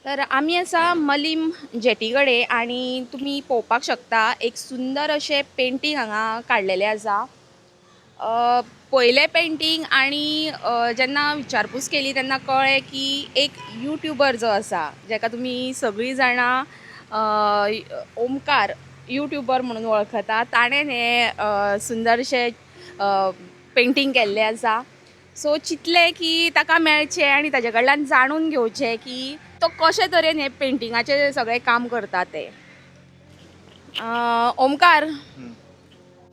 तर आम्ही असा मलीम जेटी कडेन आणि तुम्ही पळोवपाक शकता एक सुंदर अशें पेंटींग हांगा काडलेलें आसा. पयलें पेंटींग आणि जेन्ना विचारपूस केली तेन्ना कळ्ळें की एक यूट्यूबर जो आसा जेका तुमी सगळीं जाणां ओमकार यूट्यूबर म्हणून वळखता ताणें हें सुंदरशें पेंटींग केल्लें आसा. सो चिंतलें की ताका मेळचें आनी ताजे कडल्यान जाणून घेवचें की तो कशे तरेन हें पेंटिंगाचें सगळें काम करता तें. ओमकार,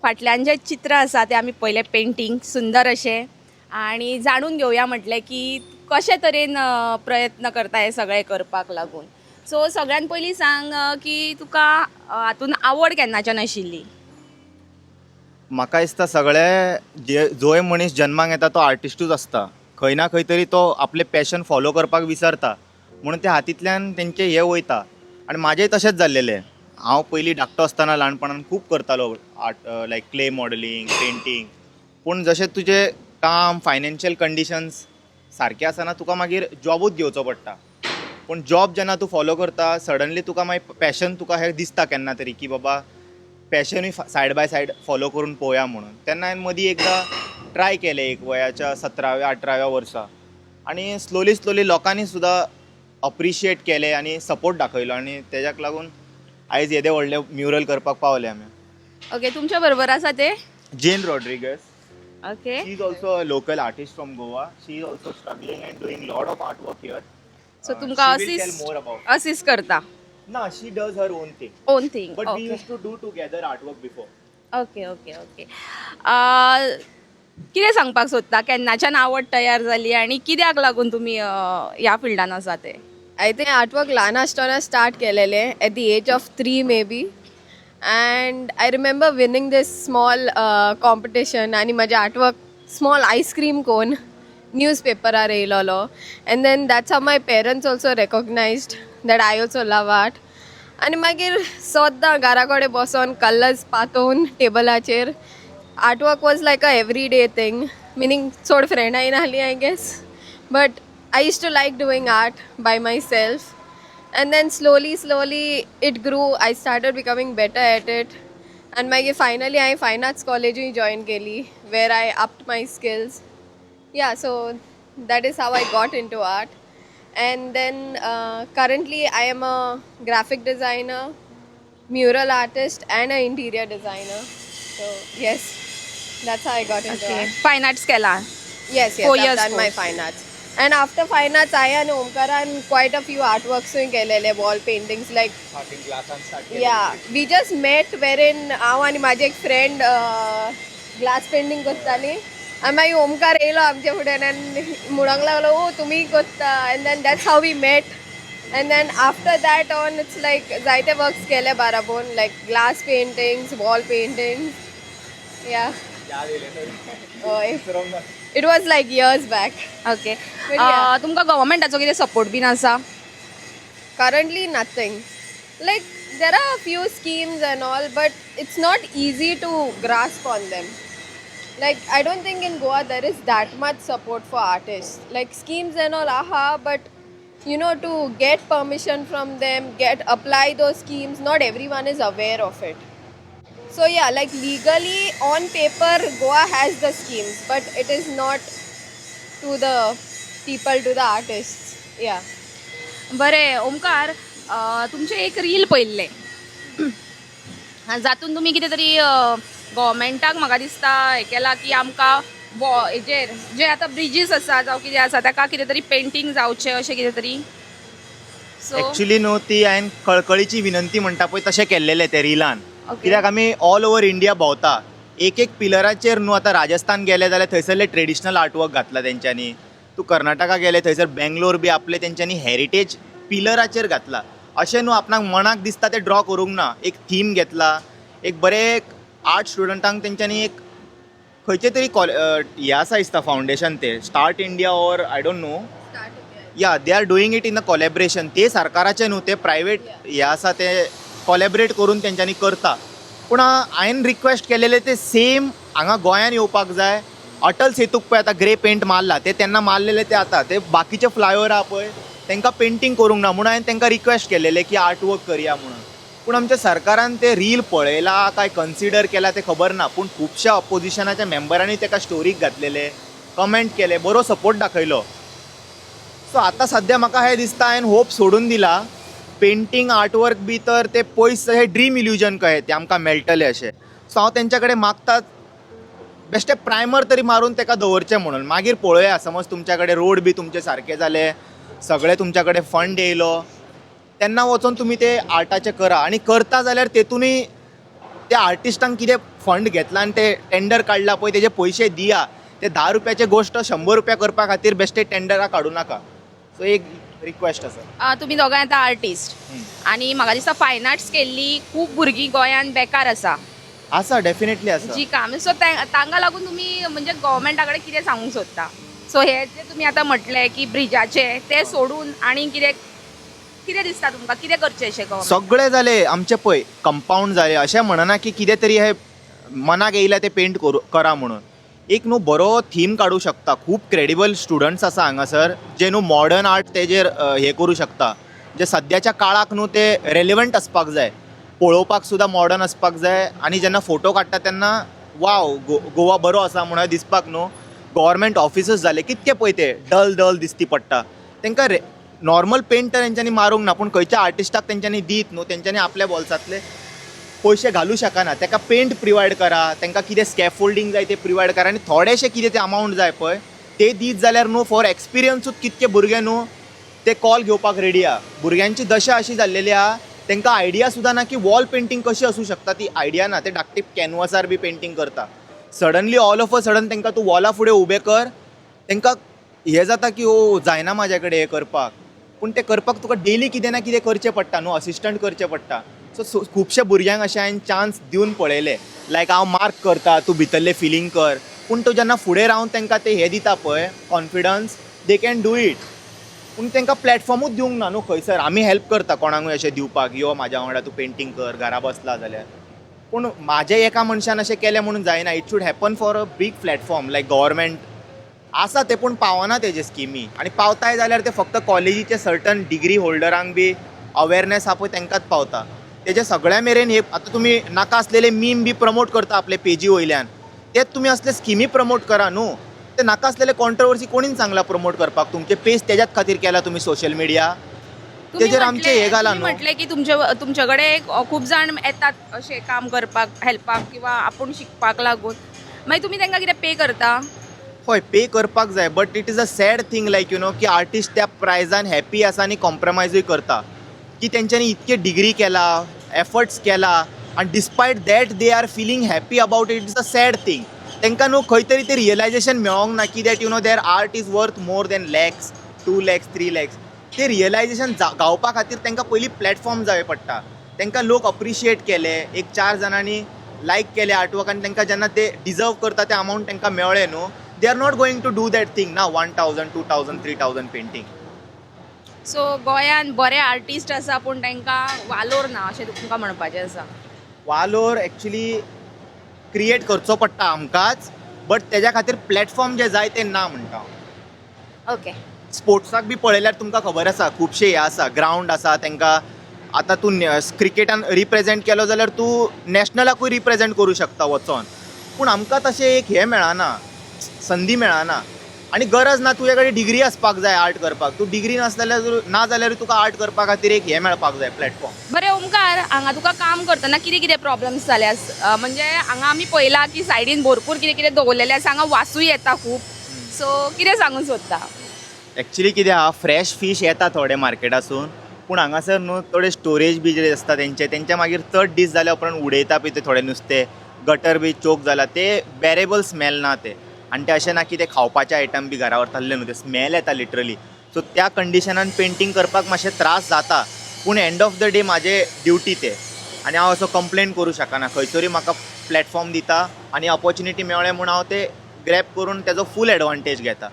फाटल्यान जें चित्र आसा तें आमी पयलें पेंटींग सुंदर अशें आनी जाणून घेवया म्हटलें की कशे तरेन प्रयत्न करता हें सगळें करपाक लागून. सो सगळ्यान पयलीं सांग की तुका हातून आवड केन्नाच्यान आशिल्ली? म्हाका दिसता जोय मनीस जल्माक येता तो आर्टिस्टूच आसता. खंय ना खंय तरी तो आपले पॅशन फॉलो करपाक विसरता, म्हणून त्या हातींतल्यान तेंचें हें वयता. आनी म्हाजेंय तशेंच जाल्लेलें. हांव पयलीं धाकटो आसतना ल्हानपणान खूब करतालो आर्ट, लायक क्ले मॉडलिंग, पेंटींग. पूण जशें तुजें काम, फायनान्शियल कंडिशन्स सारके आसना तुका मागीर जॉबूच घेवचो पडटा. पूण जॉब जेन्ना तूं फॉलो करता सडनली तुका मागीर पॅशन तुका हें दिसता केन्ना तरी की बाबा पॅशनूय सायड बाय सायड फॉलो करून पळोवया म्हणून. तेन्ना हांवें मदीं एकदां ट्राय केलें एक वयाच्या 17व्या-18व्या वर्सा. आनी स्लोली लोकांनी सुद्दां अप्रिशिएट केलें आनी सपोर्ट दाखयलो आनी तेज्याक लागून आयज येदें व्हडलें म्युरल करपाक पावले आमी. ओके, तुमच्या बरोबर आसा ते? Jane Rodrigues. Okay. She is also a local artist from Goa. She is also struggling and doing lot of art work here. So तुमकां she will tell more about. Assist करता? No, she does her own thing. Own thing. But we okay used to do together artwork before. Okay okay okay. कितें सांगपाक सोदता, केन्नाच्यान आवड तयार जाली आनी कित्याक लागून तुमी ह्या फिल्डान आसा ते? I think artwork ल्हान आसतना start केलेले at the age of 3 maybe, and I remember winning this small competition आणि माझे artwork small ice cream cone newspaperar येयलोलो, and then that's how my parents also recognized that I also love art. आणि मागीर सद्दां घरा कडेन बसून colours पातोवन टेबलाचेर artwork was like a everyday thing, meaning चड फ्रेंडां येनाहली I guess, but I used to like doing art by myself, and then slowly it grew. I started becoming better at it, and finally I fine arts college joined keli where I upped my skills. Yeah, so that is how I got into art. And then currently I am a graphic designer, mural artist and an interior designer. So yes, that's how I got into art. फायन arts केला? Yes, 4 I've years done my course. fine arts. And after fine arts, I and Omkaran quite a few artworks in Kelele, wall paintings. Like, yeah, we just met wherein I and my friend glass painting kottali. And my Omkar elo amche fude and mudang laglo, oh tumi kotta, and then that's how we met. And then after that on, it's like zaite works kele barabon, like glass paintings, wall paintings. Yeah. Oh, it was like years back. Okay. But yeah. तुमकां गव्हर्मेंटाचो कितें support bin आसा? Currently nothing. Like there are a few schemes and all, but it's not easy to grasp on them. Like I don't think in Goa there is that much support for artists. Like schemes and all, but you know, to get permission from them, apply those schemes, not everyone is aware of it. So yeah, like legally on paper Goa has the schemes, but it is not to the people, to the artists. Yeah. बरें ओमकार, तुमचें एक reel पळयल्लें जातून तुमी कितें तरी गव्हर्मेंटाक म्हाका दिसता हें केलां की आमकां हेजेर जे आतां ब्रिजीस आसा जावं कितें आसा ताका कितें तरी पेंटींग जावचें अशें कितें तरी. सो एक्चुली न्हू ती हांवें कळकळीची विनंती म्हणटा पळय तशें केल्लेलें ते रिलान. ओके. कित्याक आमी ऑल ओवर इंडिया भोंवता, एक पिलराचेर न्हू आतां राजस्थान गेले जाल्यार थंयसरले ट्रेडिशनल आर्टवर्क घातला तेंच्यांनी. तूं कर्नाटका गेले थंयसर बेंगलोर बी आपले तेंच्यांनी हेरिटेज पिलराचेर घातला. अशें न्हू आपणाक मनाक दिसता तें ड्रॉ करूंक ना. एक थीम घेतला, एक बरें आर्ट स्टुडंटांक तेंच्यांनी एक खंयचे तरी हें आसा दिसता फावंडेशन तें start India or I don't know. या they are doing it in a collaboration. ते सरकाराचें न्हू, ते प्रायवेट हें आसा ते कोलॅबरेट करून तेंच्यांनी करता. पूण हांवें रिक्वेस्ट केलेले ते सेम हांगा गोंयान येवपाक जाय. अटल सेतूक पळय आतां ग्रे पेंट मारला, ते तेन्ना मारलेले ते आतां ते बाकीचे फ्लायओवर आहा पळय तांकां पेंटींग करूंक ना म्हणून हांवें तांकां रिक्वेस्ट केलेले की आर्ट वर्क करया म्हणून. पूण आमच्या सरकारान ते रील पळयला काय कन्सिडर केला ते खबर ना, पूण खुबश्या ऑपोजिशनाच्या मेंबरांनी ताका स्टोरीक घातलेले, कमेंट केले, बरो सपोर्ट दाखयलो. सो आतां सद्या म्हाका हें दिसता हांवें होप सोडून दिला. पेंटींग आर्टवर्क बी तर ते पयस हे ड्रीम इल्युजन कहे ते आमकां मेळटले अशें. सो हांव तेंच्या कडेन मागतात बेश्टे प्रायमर तरी मारून ताका दवरचें म्हणून. मागीर पळोवया समज तुमच्या कडेन रोड बी तुमचे सारके जाले, सगळे तुमच्या कडेन फंड येयलो, तेन्ना वचून तुमी ते आर्टाचें करा. आनी करता जाल्यार तेतूनय त्या आर्टिस्टांक कितें फंड घेतला आनी ते टेंडर काडला पळय तेजे पयशे दिया. ते 10 रुपयाचे गोश्ट 100 रुपया करपा खातीर बेश्टे टेंडरां काडूं नाका. सो एक रिक्वेस्ट आसा. तुमी दोगांय आतां आर्टिस्ट आनी म्हाका दिसता फायन आर्ट्स केल्ली खूब भुरगीं गोंयान बेकार आसा डेफिनेटली आसा. जी काम. सो तांकां लागून तुमी म्हणजे गव्हर्मेंटा कडेन कितें सांगूंक सोदता? सो हे जे तुमी आतां म्हटलें की ब्रिजाचे ते सोडून आनी कितें कितें दिसता तुमकां कितें करचें अशें गव्हर्मेंट? सगळे जाले आमचे पळय कंपाऊंड जाले. अशें म्हणना की कितें तरी हे मनाक येयल्या ते पेंट करा म्हणून. एक न्हू बरो थीम काडूं शकता. खूब क्रेडिबल स्टुडंट्स आसा हांगासर जे न्हू मॉडर्न आर्ट तेजेर हे करूं शकता. जे सद्याच्या काळाक न्हू ते रेलिवंट आसपाक जाय, पळोवपाक सुद्दां मॉडर्न आसपाक जाय. आनी जेन्ना फोटो काडटा तेन्ना वाव गोवा बरो आसा म्हणून दिसपाक न्हू. गव्हर्मेंट ऑफिसीस जाले कितके पळय ते डल दिसती पडटा. तांकां नॉर्मल पेंट तर तेंच्यांनी मारूंक ना, पूण खंयच्या आर्टिस्टाक तेंच्यांनी दीत न्हू, तेंच्यांनी आपल्या बॉल्सांतले पयशे घालूं शकना. ताका पेंट प्रिवायड करा, तांकां कितें स्कॅफोल्डिंग जाय ते प्रिवायड करा आनी थोडेशे कितें ते अमावंट जाय पळय ते दीत जाल्यार न्हू फॉर एक्सपिरियन्सूच कितके भुरगे न्हू ते कॉल घेवपाक रेडी आहा. भुरग्यांची दशा अशी जाल्लेली आहा तांकां आयडिया सुद्दां ना की वॉल पेंटींग कशी आसूं शकता ती आयडिया ना. ते धाकटे कॅनवासार बी पेंटींग करता. Suddenly all of a sudden तांकां तूं वॉला फुडें उबें कर, तांकां हें जाता की ओ जायना म्हाजे कडेन हें करपाक. पूण तें करपाक तुका डेली कितें ना कितें करचें पडटा न्हू, असिस्टंट करचें पडटा. सो खुबशे भुरग्यांक अशें हांवें चान्स दिवन पळयले. लायक हांव मार्क करता, तूं भितरलें फिलींग कर. पूण तूं जेन्ना फुडें रावन तांकां ते हें दिता पळय confidence, they can do it. पूण तांकां प्लॅटफॉर्मूच दिवंक ना न्हू खंयसर. आमी हेल्प करता कोणाकूय अशें दिवपाक, यो म्हाज्या वांगडा तूं पेंटींग कर, घरा बसला जाल्यार. पूण म्हाज्या एका मनशान अशें केलें म्हणून जायना. It should happen for a big platform like government आसा ते, पूण पावना तेजे स्किमी. आनी पावताय जाल्यार ते फक्त कॉलेजीचे सर्टन डिग्री होल्डरांक बी अवेरनेस आहा पळय तांकांच पावता. तेजे सगळ्या मेरेन हे आतां तुमी नाका आसलेले मीम बी प्रमोट करता आपले पेजी वयल्यान, तेच तुमी असले स्किमी प्रमोट करा न्हू. ते नाका आसलेले कॉन्ट्रोवर्सी कोणीन सांगला प्रमोट करपाक? तुमचे पेज तेज्याच खातीर केला तुमी सोशल मिडिया, तेजेर आमचे हे घाला न्हू. म्हटलें की तुमचे कडेन खूब जाण येतात अशें काम करपाक, हेल्पाक किंवा आपूण शिकपाक लागून. मागीर तुमी तांकां कितें पे करता? हय पे करपाक जाय, but it is a sad thing like you know की आर्टिस्ट त्या प्रायजान हॅपी आसा आनी कॉम्प्रमायजूय करता. की तेंच्यांनी इतके डिग्री केला, एफर्ट्स केला आनी despite that they are feeling happy about it. Is a sad thing. तांकां न्हू खंय तरी ते रियलायजेशन मेळोंक ना की that you know their art is worth more than lakhs, 2 lakhs, 3 lakhs. ते रियलायजेशन गावपा खातीर तांकां पयलीं प्लॅटफॉर्म जाय पडटा. तांकां लोक अप्रिशिएट केले, 1-4 जाणांनी लायक केले आर्टवर्क आनी तांकां जेन्ना ते डिजर्व करता ते अमावंट तांकां मेळ्ळे न्हू, they are not going to do that thing ना 1000, 2000, 3000 पेंटींग. सो गोंयान बरे आर्टिस्ट आसा पूण तांकां वालोर ना अशें तुमकां म्हणपाचें आसा? वालोर एक्चुली क्रिएट करचो पडटा आमकांच, बट तेज्या खातीर प्लॅटफॉर्म जे जाय ते ना म्हणटा हांव. ओके. स्पोर्ट्साक बी पळयल्यार तुमकां खबर आसा खुबशे हे आसा, ग्रावंड आसा. तांकां आतां तूं क्रिकेटान रिप्रेझेंट केलो जाल्यार तूं नॅशनलाकूय रिप्रेझेंट करूं शकता वचोन. पूण आमकां तशें एक हें मेळना, संदी मेळना. आनी गरज ना तुजे कडेन डिग्री आसपाक जाय आर्ट करपाक. तूं डिग्री ना जाल्यार तुका आर्ट करपा खातीर एक हें मेळपाक जाय प्लॅटफॉर्म. बरें ओमकार, हांगा तुका काम करतना कितें कितें प्रॉब्लम्स जाल्या? म्हणजे हांगा आमी पळयलां की सायडीन भरपूर कितें कितें दवरलेलें आसा. हांगा वासूय येता खूब. सो कितें सांगूंक सोदता? एक्चुली कितें आहा, फ्रेश फीश येता थोडे मार्केटासून, पूण हांगासर न्हू थोडे स्टोरेज बी जे आसता तेंचे मागीर चड दीस जाल्या उपरांत उडयता पळय ते थोडे नुस्तें, गटर बी चोक जाला, ते बेरेबल स्मेल ना ते. आनी ते अशें ना की ते खावपाचे आयटम बी घरा व्हरतले न्हू, ते स्मेल येता लिटरली. सो त्या कंडिशनान पेंटींग करपाक मातशें त्रास जाता. पूण एंड ऑफ द डे म्हाजे ड्युटी ते, आनी हांव असो कंप्लेन करूं शकना. खंयतरी म्हाका प्लॅटफॉर्म दिता आनी ऑपॉर्च्युनिटी मेळ्ळें म्हूण हांव ते ग्रॅब करून तेजो फूल एडवांटेज घेता.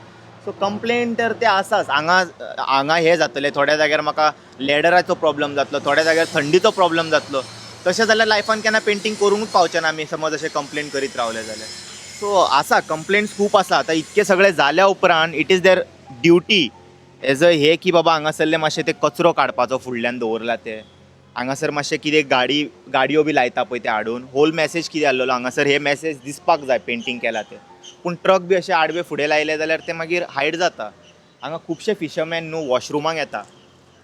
सो कंप्लेन तर ते आसाच. हांगा हें जातलें, थोड्या जाग्यार म्हाका लॅडराचो प्रॉब्लम जातलो, थोड्या जाग्यार थंडीचो प्रॉब्लम जातलो. तशें जाल्यार लायफान केन्ना पेंटींग करूंकच पावचें ना आमी समज अशें कंप्लेन करीत रावले जाल्यार. सो आसा कंप्लेंट्स खूब आसा. आतां इतके सगळे जाल्या उपरांत it is their duty as a हे की बाबा हांगासरले मातशें ते कचरो काडपाचो फुडल्यान दवरला ते हांगासर मातशें कितें गाडयो बी लायता पळय ते हाडून होल मॅसेज कितें आसलेलो हांगासर हे मॅसेज दिसपाक जाय पेंटींग केला ते पूण ट्रक बी अशे आडवे फुडें लायले जाल्यार ते मागीर हायड जाता. हांगा खुबशे फिशरमॅन न्हू वॉशरुमाक येता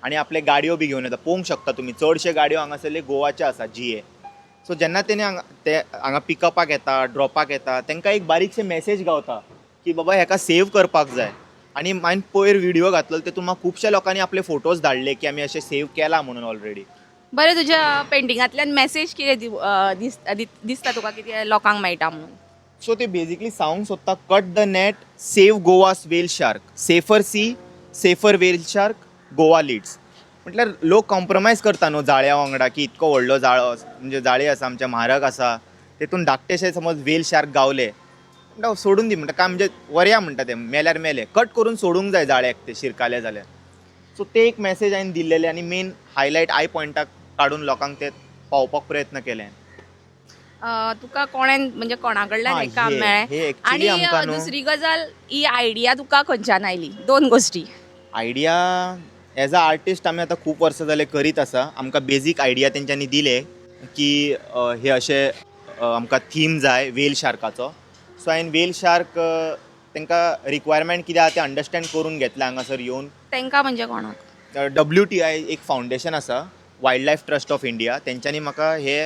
आनी आपले गाडयो बी घेवन येता. पळोवंक शकता तुमी चडशे गाडयो हांगासरले गोवाचे आसा GA. सो जेन्ना तेणी हांगा पिकअपाक येता ड्रॉपाक येता तांकां एक बारीकशें मॅसेज गावता की बाबा हेका सेव करपाक जाय. आनी हांवें पयर व्हिडिओ घातलो तेतून म्हाका खुबशा लोकांनी आपले फोटोज धाडले की आमी अशें सेव केला म्हणून ऑलरेडी. बरें, तुज्या पेंटिंगांतल्यान मॅसेज कितें दिसता तुका कितें लोकांक मेळटा म्हणून? सो ते बेजिकली सांगूंक सोदता cut the net, save Goa's whale shark, safer sea, safer whale shark, Goa लिड्स. म्हटल्यार लोक कॉम्प्रमायज करता न्हू जाळ्या वांगडा की इतको व्हडलो जाळो म्हणजे जाळी आसा आमच्या म्हारग आसा तेतून धाकटेशे समज वेल शार्क गावले म्हणटा सोडून दी म्हणटा काय म्हणजे वरया म्हणटा ते मेल्यार मेले कट करून सोडूंक जाय जाळ्याक ते शिरकाले जाल्यार. सो ते एक मॅसेज हांवें दिल्लेले आनी मेन हायलायट आय पॉयंटाक काडून लोकांक ते पावोवपाक प्रयत्न केले. तुका कोणेन म्हणजे कोणा कडल्यान हा, हें काम हे मेळ्ळें? actually आनी आमकां न्हू- दुसरी गजाल, ही आयडिया तुका खंयच्यान आयली? 2 गोश्टी. आयडिया एज अ आर्टिस्ट आमी आतां खूब वर्सां जाले करीत आसा. आमकां बेजीक आयडिया तेंच्यांनी दिले की हे अशे आमकां थीम जाय वेल शार्काचो. सो हांवें वेल शार्क तांकां रिक्वायरमेंट कितें आसा तें अंडरस्टँड करून घेतलें हांगासर येवन. तांकां म्हणजे कोणाक? WTI एक फावंडेशन आसा wild life trust of India तेंच्यांनी म्हाका हे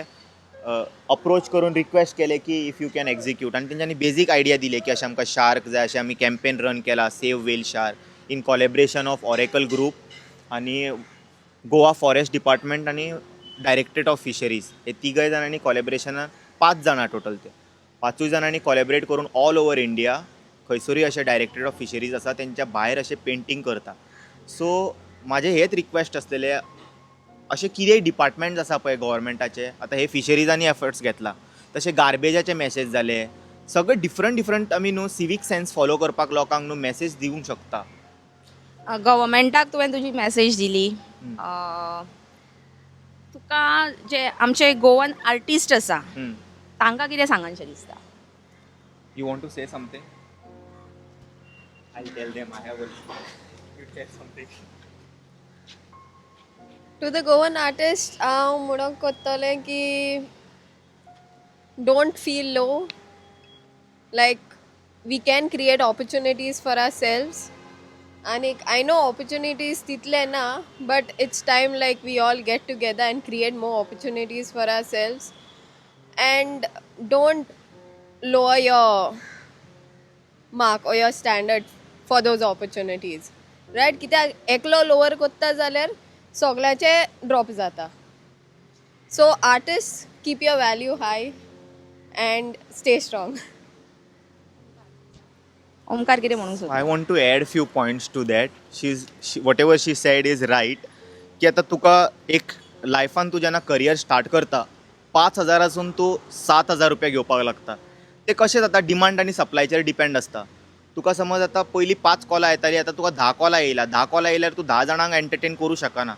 अप्रोच करून रिक्वेस्ट केले की इफ यू कॅन एक्झिक्यूट आनी तेंच्यांनी बेजीक आयडिया दिले की अशें आमकां शार्क जाय अशें आमी कॅम्पेन रन केला save whale shark in collaboration of oracle group आनी गोवा फॉरेस्ट डिपार्टमेंट आनी डायरेक्टरेट ऑफ फिशरीज हे तिगय जाणांनी कॉलेब्रेशनान 5 जाणां टोटल ते 5 जाणांनी कॉलेबरेट करून ऑल ओवर इंडिया खंयसरूय अशे डायरेक्टरेट ऑफ फिशरीज आसा तेंच्या भायर अशें पेंटींग करता. सो म्हाजें हेच रिक्वेस्ट आसलेले अशे कितेंय डिपार्टमेंट्स आसा पळय गव्हर्मेंटाचे आतां हे फिशरीजांनी एफर्ट्स घेतला तशे गार्बेजाचे मॅसेज जाले सगळे डिफरंट आमी न्हू सिवीक सेन्स फॉलो करपाक लोकांक न्हू मॅसेज दिवंक शकता. गव्हर्मेंटाक तुवें तुजी मॅसेज दिली. तुका जे आमचे गोवन आर्टिस्ट आसा तांकां कितें सांगनशें दिसता? You want to say something? I tell them I have you tell something. To the Goan artist हांव म्हणूंक कोत्तोलें की don't feel low. Like we can create opportunities for ourselves. आनी आय नो ऑपॉर्च्युनिटीज तितले ना but it's time like we all get together and create more opportunities for ourselves and don't lower your mark or your standard for those opportunities, right? कित्याक एकलो lower कोत्ता जाल्यार सगळ्याचे drop जाता. So artist keep your value high and stay strong. Omkar कितें म्हणूंक सोदता? I want to add few points to that. Whatever she said is right. की आतां तुका एक लायफान तूं जेन्ना करियर स्टार्ट करता 5,000 तूं 7,000 रुपया घेवपाक लागता. ते कशें जाता डिमांड आनी सप्लायचेर डिपेंड आसता. तुका समज आतां पयलीं 5 कॉलां येतालीं आतां तुका 10 कॉलां येयला 10 कॉलां येयल्यार तूं 10 जाणांक एंटरटेन करूं शकना.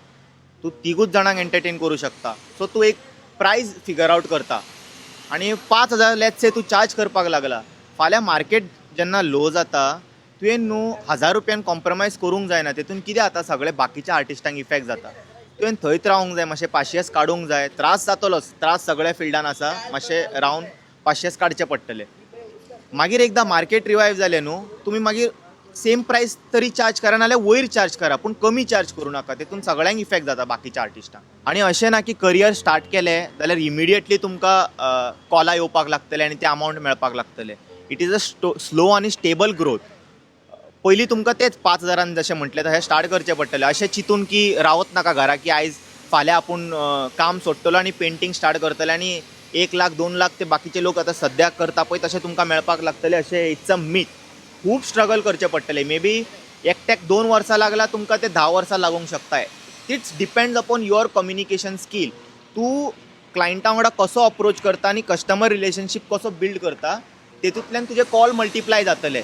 तूं 3 जाणांक एंटरटेन करूं शकता. सो तूं एक प्रायस फिगर आउट करता आनी 5,000 लेट्स से तूं चार्ज करपाक लागला. फाल्यां मार्केट जेन्ना लो जाता तुवें न्हू 1,000 रुपयान कॉम्प्रमायज करूंक जायना. तेतून कितें जाता सगळे बाकीच्या आर्टिस्टांक इफेक्ट जाता. तुवें थंयच रावंक जाय मातशें 500 काडूंक जाय. त्रास जातलोच त्रास सगळ्या फिल्डान आसा. मातशें रावन 500 काडचे पडटले. मागीर एकदां मार्केट रिवायव जालें न्हू तुमी मागीर सेम प्रायस तरी चार्ज करा नाल्यार वयर चार्ज करा पूण कमी चार्ज करूं नाका. तेतून सगळ्यांक इफेक्ट जाता बाकीच्या आर्टिस्टांक. आनी अशें ना की करियर स्टार्ट केलें जाल्यार इमिडिएटली तुमकां कॉलां येवपाक लागतले आनी ते अमावंट मेळपाक लागतले. इट इज अ स्लो आनी स्टेबल ग्रोथ. पयलीं तुमकां तेच 5,000 जशें म्हटलें तशें स्टार्ट करचें पडटलें. अशें चिंतून की रावत नाका घरा की आयज फाल्यां आपूण काम सोडटलो आनी पेंटींग स्टार्ट करतले आनी 1 लाख 2 लाख ते बाकीचे लोक आतां सद्याक करता पळय तशें तुमकां मेळपाक लागतलें अशें इट्स अ मीथ. खूब स्ट्रगल करचें पडटलें. मे बी एकट्याक 2 वर्सां लागला तुमकां ते 10 वर्सां लागूंक शकताय. It's depends upon your communication skill. तूं क्लायंटा वांगडा कसो अप्रोच करता आनी कस्टमर रिलेशनशीप कसो बिल्ड करता तेतूंतल्यान तुजे कॉल मल्टिप्लाय जातले.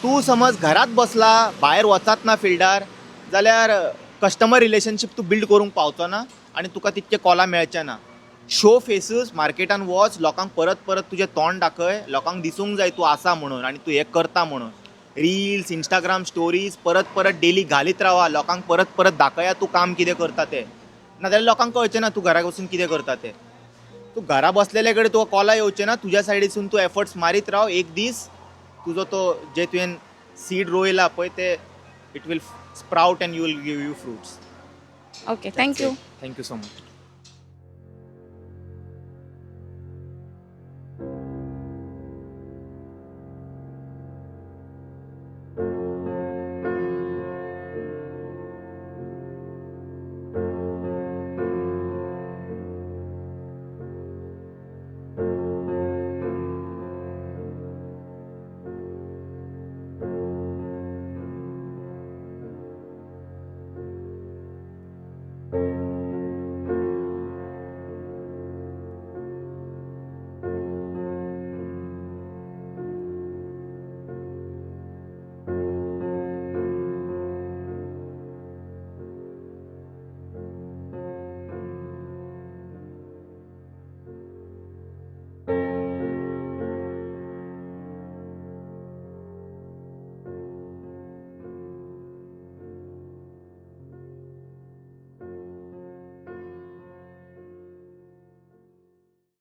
तूं समज घरात बसला भायर वचात ना फिल्डार जाल्यार कस्टमर रिलेशनशीप तूं बिल्ड करूंक पावचो ना आनी तुका तितके कॉलां मेळचे ना. शो फेसीस मार्केटान वच लोकांक परत परत तुजें तोंड दाखय. लोकांक दिसूंक जाय तूं आसा म्हणून आनी तूं हें करता म्हणून. रील्स इंस्टाग्राम स्टोरीज परत परत डेली घालीत रावा, लोकांक परत परत दाखया तूं काम कितें करता तें, नाजाल्यार लोकांक कळचें ना तूं घरा बसून कितें करता तें. तूं घरा बसलेले कडेन तुका कॉला येवचें ना, तुज्या सायडीसून तूं एफर्ट्स मारीत राव, एक दीस तुजो तो जे तुवें सीड रोयला पळय ते it will sprout and you will give you fruits. Okay, thank you. Thank you so much.